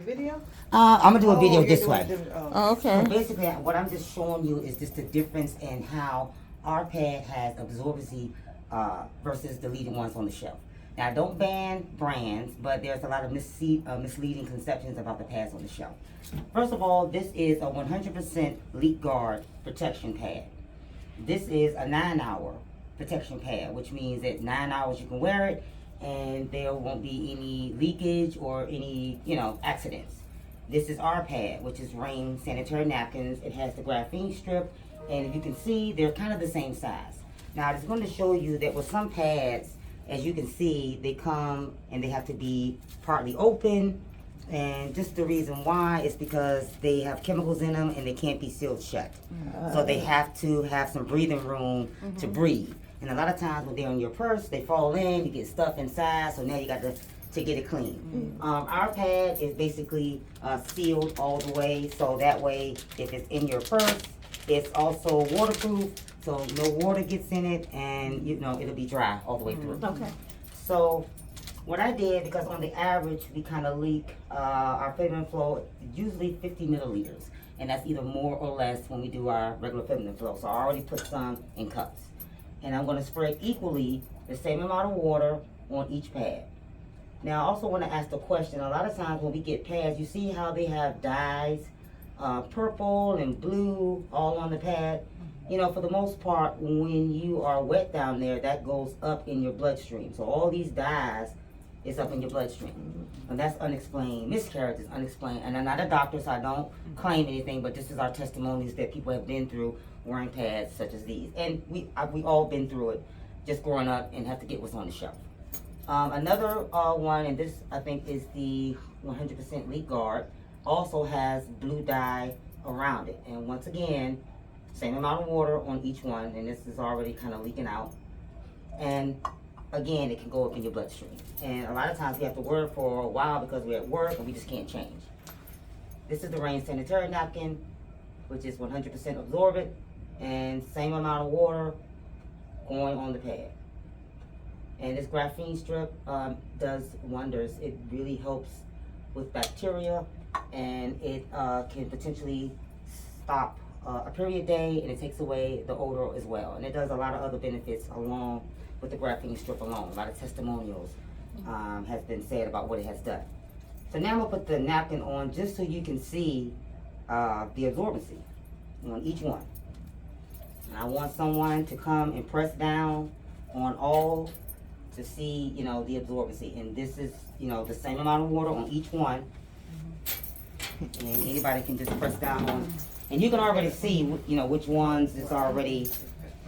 Video? I'm gonna do a video you're this doing way. it different- Oh, okay. So basically, what I'm just showing you is just the difference in how our pad has absorbency versus the leading ones on the shelf. Now, I don't ban brands, but there's a lot of misleading conceptions about the pads on the shelf. First of all, this is a 100% leak guard protection pad. This is a 9-hour protection pad, which means that 9 hours you can wear it and there won't be any leakage or any, accidents. This is our pad, which is Rain Sanitary Napkins. It has the graphene strip, and if you can see, they're kind of the same size. Now, I just going to show you that with some pads, as you can see, they come and they have to be partly open, and just the reason why is because they have chemicals in them and they can't be sealed shut. So they have to have some breathing room to breathe. And a lot of times when they're in your purse, they fall in, you get stuff inside, so now you got to get it clean. Our pad is basically sealed all the way, so that way if it's in your purse, it's also waterproof, so no water gets in it, and it'll be dry all the way through. Okay. So what I did, because on the average we kind of leak our feminine flow usually 50 milliliters, and that's either more or less when we do our regular feminine flow. So I already put some in cups, and I'm going to spray equally the same amount of water on each pad. Now I also want to ask the question, a lot of times when we get pads, you see how they have dyes, purple and blue all on the pad. For the most part, when you are wet down there, that goes up in your bloodstream. So all these dyes is up in your bloodstream. And that's unexplained. Miscarriage is unexplained. And I'm not a doctor, so I don't claim anything, but this is our testimonies that people have been through wearing pads such as these. And we all been through it, just growing up and have to get what's on the shelf. Another one, and this I think is the 100% leak guard, also has blue dye around it. And once again, same amount of water on each one, and this is already kind of leaking out. And again, it can go up in your bloodstream. And a lot of times we have to wear it for a while because we're at work and we just can't change. This is the Rain Sanitary Napkin, which is 100% absorbent, and same amount of water going on the pad. And this graphene strip does wonders. It really helps with bacteria, and it can potentially stop a period day, and it takes away the odor as well. And it does a lot of other benefits along with the graphene strip alone. A lot of testimonials has been said about what it has done. So now I'm gonna put the napkin on just so you can see the absorbency on each one. And I want someone to come and press down on all to see, the absorbency. And this is, the same amount of water on each one. And anybody can just press down on. And you can already see, which ones is already,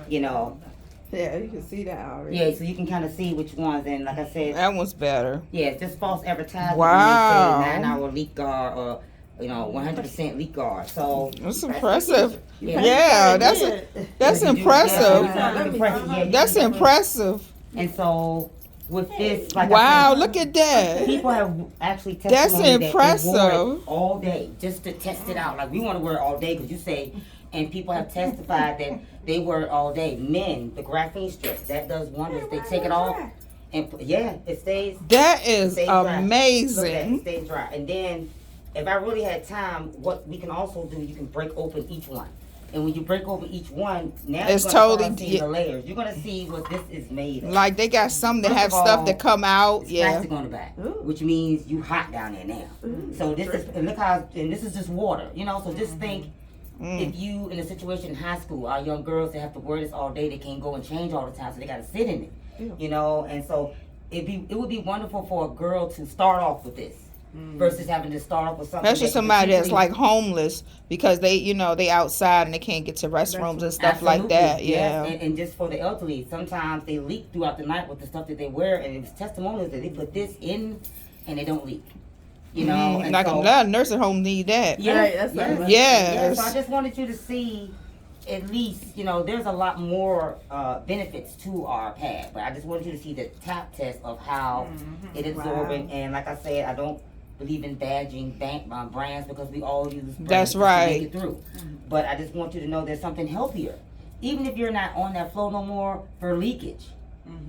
Yeah, you can see that already. Yeah, so you can kind of see which ones. And like I said, That one's better. yeah, it's just false advertising. Wow. When they say 9-hour leak guard or, 100% leak guard. So That's impressive. Yeah. That's impressive. That's impressive. And so with this, like Wow, I said, look at that. people have actually That's testimony that they wore impressive. it all day just to test it out. Like we want to wear it all day because you say, and people have testified that they wear it all day. Men, the graphene strip, that does wonders. They take it off, and it stays. That is Stays dry. Look at that, it amazing. stays dry. And then, if I really had time, what we can also do, you can break open each one. And when you break open each one, now It's you're gonna totally start seeing the layers. You're gonna see what this is made of. Like they got some that First have of stuff all, that come out. It's Yeah. plastic on the back, which means you hot down there now. So this is, and look how, and this is just water, So just think, if you in a situation in high school, our young girls, they have to wear this all day. They can't go and change all the time, so they got to sit in it. And so it would be wonderful for a girl to start off with this versus having to start off with something. Especially that somebody that's potentially- like homeless because they, they outside and they can't get to restrooms and stuff like Absolutely, that. yes. Yeah. And just for the elderly, sometimes they leak throughout the night with the stuff that they wear, and it's testimonials that they put this in and they don't leak. And Like so, a lot of nursing homes need that. yeah, Right, that's yes. what- Yes. So I just wanted you to see, at least, there's a lot more benefits to our pad, but I just wanted you to see the tap test of how it is absorbent. And like I said, I don't believe in badging brands because we all use brands That's just to right. make it through. But I just want you to know there's something healthier. Even if you're not on that flow no more, for leakage,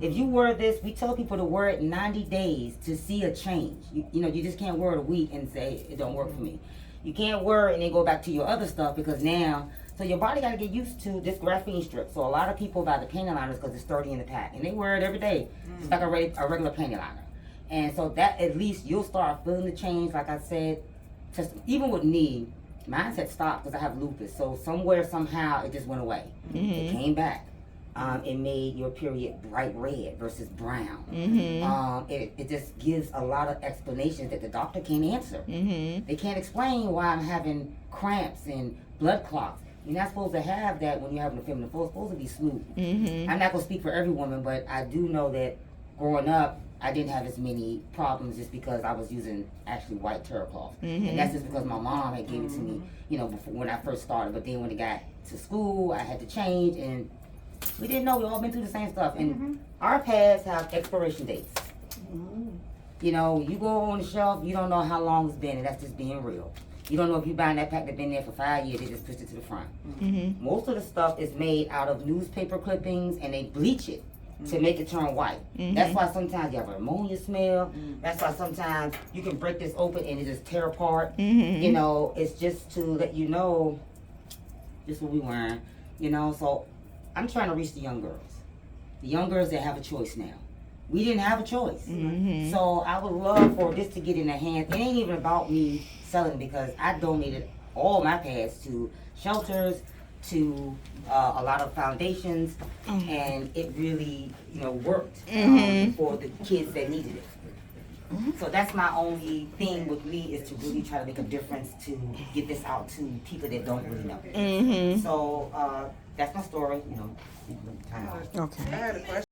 If you wear this, we tell people to wear it 90 days to see a change. You know, you just can't wear it a week and say it don't work for me. You can't wear it and then go back to your other stuff because now, so your body got to get used to this graphene strip. So a lot of people buy the panty liners because it's 30 in the pack, and they wear it every day. It's like a regular panty liner. And so that at least you'll start feeling the change. Like I said, just even with me, mine had stopped because I have lupus. So somewhere, somehow, it just went away. It came back. It made your period bright red versus brown. It just gives a lot of explanations that the doctor can't answer. They can't explain why I'm having cramps and blood clots. You're not supposed to have that when you're having a feminine flow. It's supposed to be smooth. I'm not going to speak for every woman, but I do know that growing up, I didn't have as many problems just because I was using actually white terracloth. And that's just because my mom had given it to me, you know, before, when I first started. But then when it got to school, I had to change, and we didn't know. We all been through the same stuff. And our pads have expiration dates. You know, you go on the shelf, you don't know how long it's been, and that's just being real. You don't know if you're buying that pack that's been there for 5 years, they just pushed it to the front. Most of the stuff is made out of newspaper clippings, and they bleach it to make it turn white. That's why sometimes you have an ammonia smell. That's why sometimes you can break this open and it just tear apart. You know, it's just to let you know just what we wearing. You know, so I'm trying to reach the young girls. The young girls that have a choice now. We didn't have a choice. So I would love for this to get in their hands. It ain't even about me selling because I donated all my pads to shelters, to a lot of foundations, and it really, you know, worked for the kids that needed it. So that's my only thing with me is to really try to make a difference to get this out to people that don't really know. So that's my story, you know. Okay. I had a question.